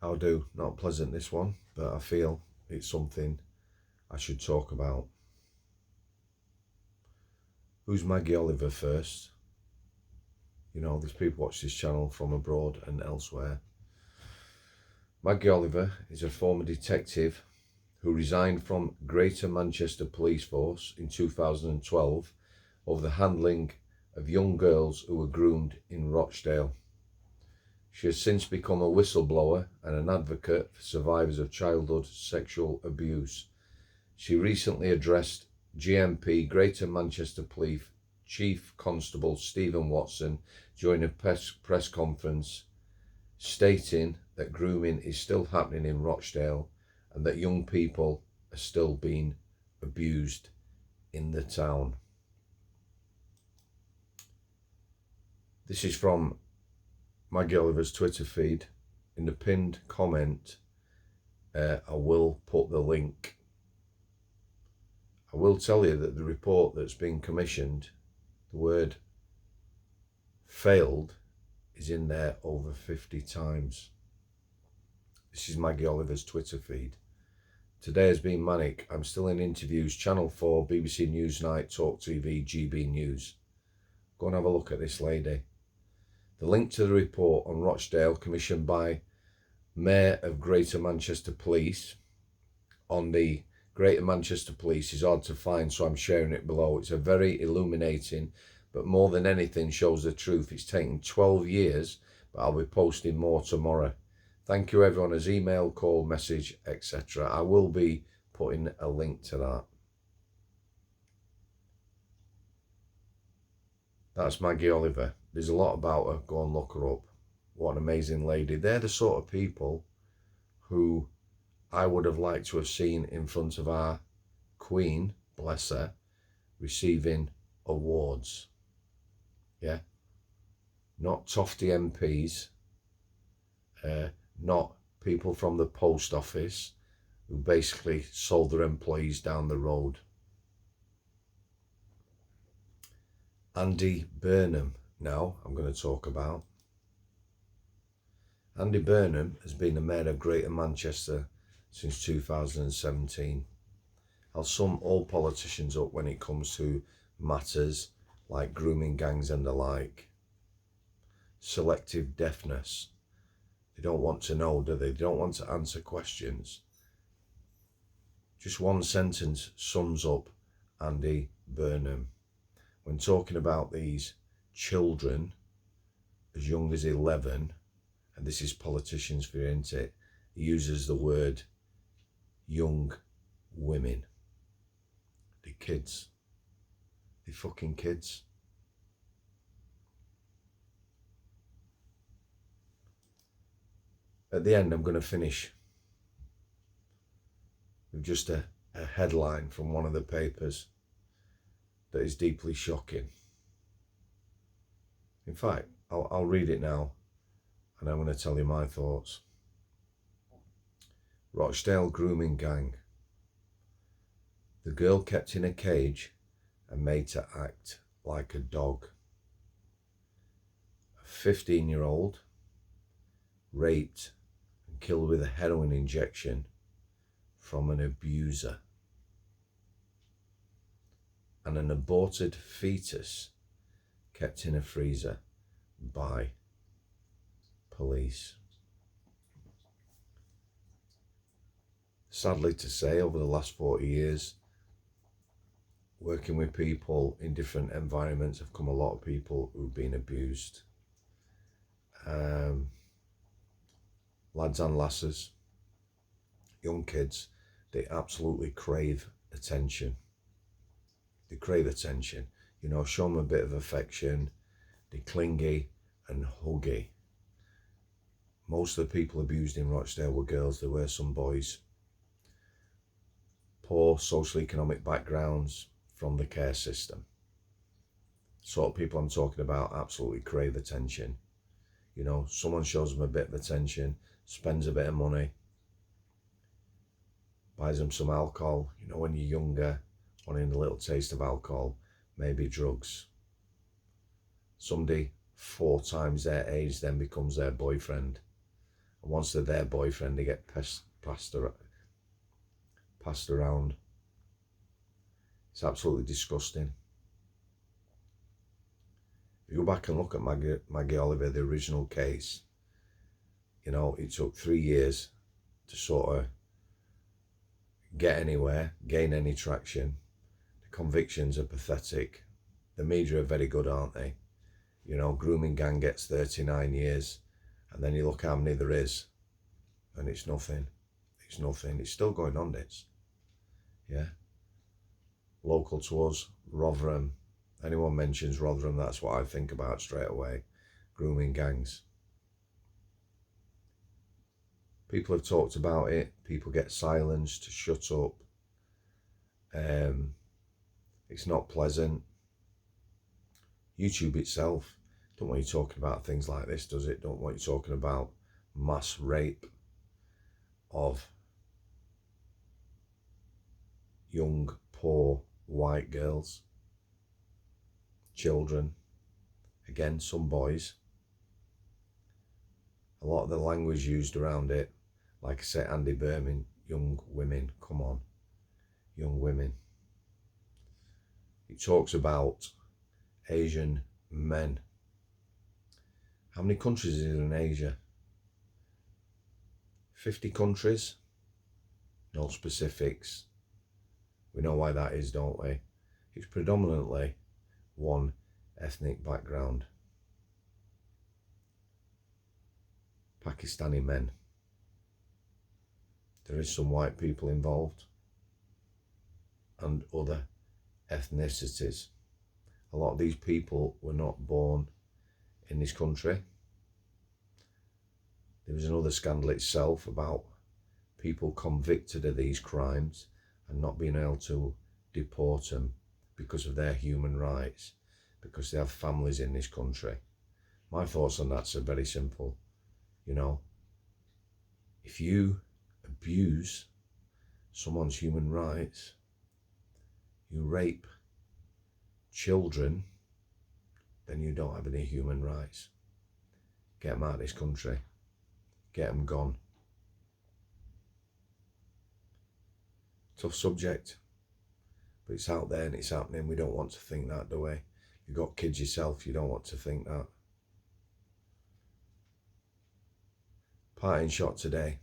How do? Not pleasant, this one, but I feel it's something I should talk about. Who's Maggie Oliver first? You know, there's people watch this channel from abroad and elsewhere. Maggie Oliver is a former detective who resigned from Greater Manchester Police Force in 2012 over the handling of young girls who were groomed in Rochdale. She has since become a whistleblower and an advocate for survivors of childhood sexual abuse. She recently addressed GMP Greater Manchester Police Chief Constable Stephen Watson during a press conference, stating that grooming is still happening in Rochdale and that young people are still being abused in the town. This is from Maggie Oliver's Twitter feed. In the pinned comment, I will put the link. I will tell you that the report that's been commissioned, the word failed is in there over 50 times. This is Maggie Oliver's Twitter feed. Today has been manic. I'm still in interviews, Channel 4, BBC Newsnight, Talk TV, GB News. Go and have a look at this lady. The link to the report on Rochdale, commissioned by Mayor of Greater Manchester Police, on the Greater Manchester Police, is hard to find, so I'm sharing it below. It's a very illuminating, but more than anything shows the truth. It's taken 12 years, but I'll be posting more tomorrow. Thank you everyone as email, call, message, etc. I will be putting a link to that. That's Maggie Oliver. There's a lot about her. Go and look her up. What an amazing lady. They're the sort of people who I would have liked to have seen in front of our Queen, bless her, receiving awards. Yeah? Not Tofty MPs, not people from the post office who basically sold their employees down the road. Andy Burnham, now I'm going to talk about. Andy Burnham has been the Mayor of Greater Manchester since 2017. I'll sum all politicians up when it comes to matters like grooming gangs and the like. Selective deafness. They don't want to know, do they? They don't want to answer questions. Just one sentence sums up Andy Burnham. When talking about these children as young as 11, and this is politicians for you, isn't it? He uses the word young women. The kids. The fucking kids. At the end, I'm going to finish with just a headline from one of the papers that is deeply shocking. In fact, I'll read it now and I'm going to tell you my thoughts. Rochdale grooming gang. The girl kept in a cage and made to act like a dog. A 15-year-old raped and killed with a heroin injection from an abuser. And an aborted fetus kept in a freezer by police. Sadly to say, over the last 40 years, working with people in different environments, have come a lot of people who've been abused. Lads and lasses, young kids, they absolutely crave attention. They crave attention. You know, show them a bit of affection. They're clingy and huggy. Most of the people abused in Rochdale were girls. There were some boys. Poor socio-economic backgrounds from the care system. Sort of people I'm talking about absolutely crave attention. You know, someone shows them a bit of attention, spends a bit of money, buys them some alcohol. You know, when you're younger, wanting a little taste of alcohol, maybe drugs. Somebody 4 times their age then becomes their boyfriend. And once they're their boyfriend, they get passed around. It's absolutely disgusting. If you go back and look at Maggie Oliver, the original case, you know, it took 3 years to sort of get anywhere, gain any traction. The convictions are pathetic. The media are very good, aren't they? You know, grooming gang gets 39 years, and then you look how many there is, and it's nothing. It's nothing. It's still going on, this. Yeah. Local to us, Rotherham. Anyone mentions Rotherham, that's what I think about straight away. Grooming gangs. People have talked about it. People get silenced, shut up. It's not pleasant. YouTube itself don't want you talking about things like this, does it? Don't want you talking about mass rape of young, poor, white girls, children, again, some boys. A lot of the language used around it, like I say, Andy Berman, young women, come on, young women. It talks about Asian men. How many countries is in Asia? 50 countries? No specifics. We know why that is, don't we? It's predominantly one ethnic background. Pakistani men. There is some white people involved and other ethnicities. A lot of these people were not born in this country. There was another scandal itself about people convicted of these crimes and not being able to deport them because of their human rights, because they have families in this country. My thoughts on that are very simple. You know, if you abuse someone's human rights, you rape children, then you don't have any human rights. Get them out of this country. Get them gone. Tough subject, but it's out there and it's happening. We don't want to think that, do we? You've got kids yourself, you don't want to think that. Parting shot today.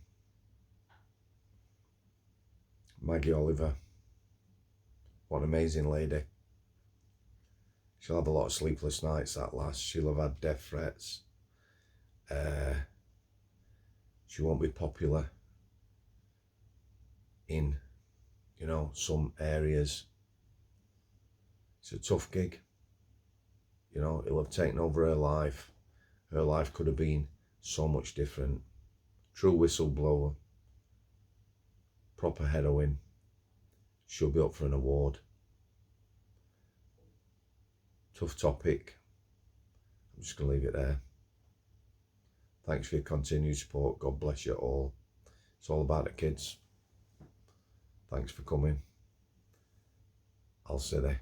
Maggie Oliver. What an amazing lady. She'll have a lot of sleepless nights, that lass. She'll have had death threats. She won't be popular in, you know, some areas. It's a tough gig. You know, it'll have taken over her life. Her life could have been so much different. True whistleblower. Proper heroine. She'll be up for an award. Tough topic. I'm just going to leave it there. Thanks for your continued support. God bless you all. It's all about the kids. Thanks for coming. I'll see you there.